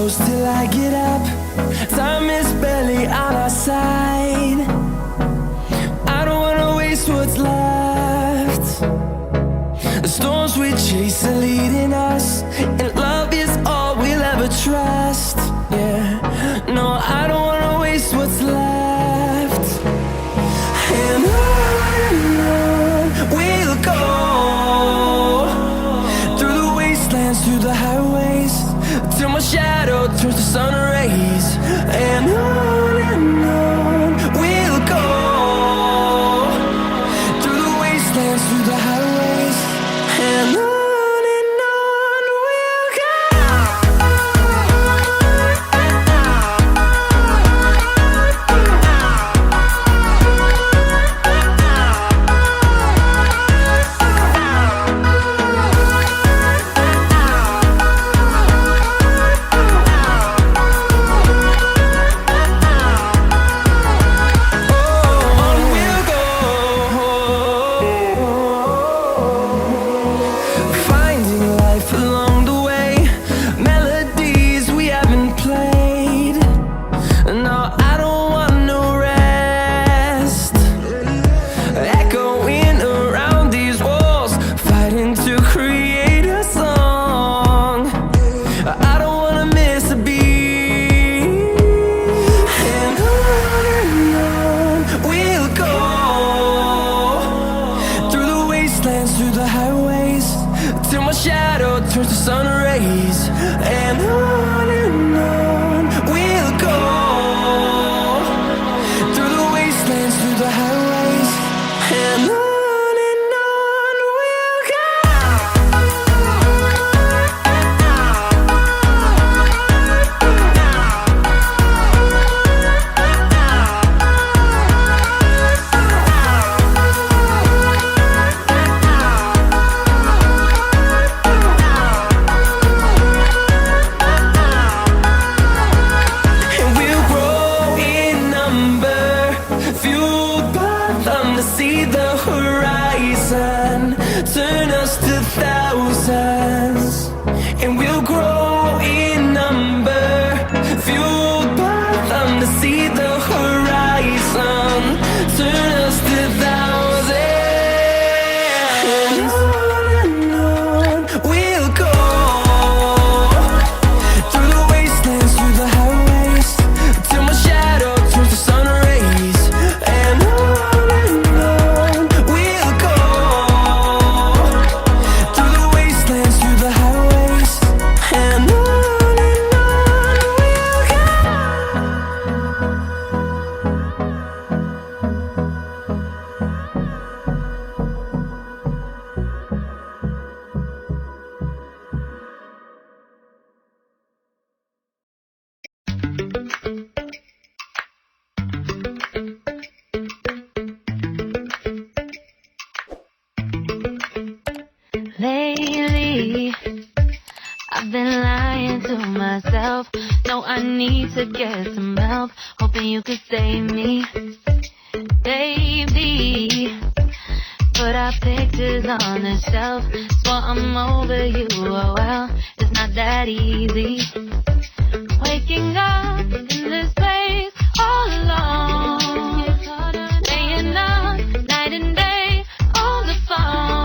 close till I get up. Time is barely on our side. I don't wanna waste what's left. The storms we chase are leading us, and love is all we'll ever trust. Yeah, no, I don't wanna waste what's left. And on we'll go, through the wastelands, through the highways, till my shadow turns to sun rays. And on we'll go, through the wastelands, through the highways, and on we'll go. Through the highways, till my shadow turns to sun rays. And on we'll go, through the wastelands, through the highways, and on we'll go. See the horizon turn us to thousands, and we'll grow in number, fueled by them. To see the horizon turn us to thousands, and on we'll go, through the wastelands, through the highways, till my shadow turns to sun rays. And lately, I've been lying to myself. No, I need to get some help. Hoping you could save me, baby. Put our pictures on the shelf. Swore I'm over you, oh well, it's not that easy. Waking up in this place all alone, staying up night and day on the phone.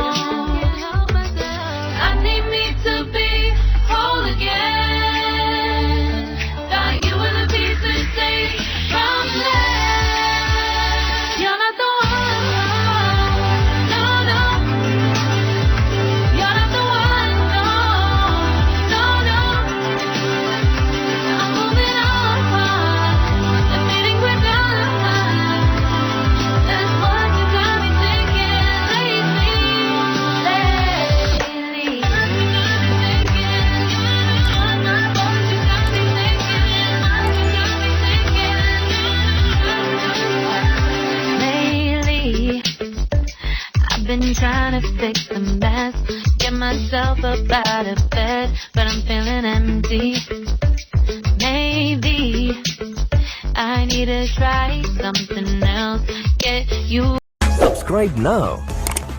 Been trying to fix the mess, get myself up out of bed, but I'm feeling empty. Maybe I need to try something else. Get you. Subscribe now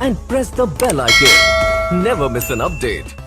and press the bell icon. Never miss an update.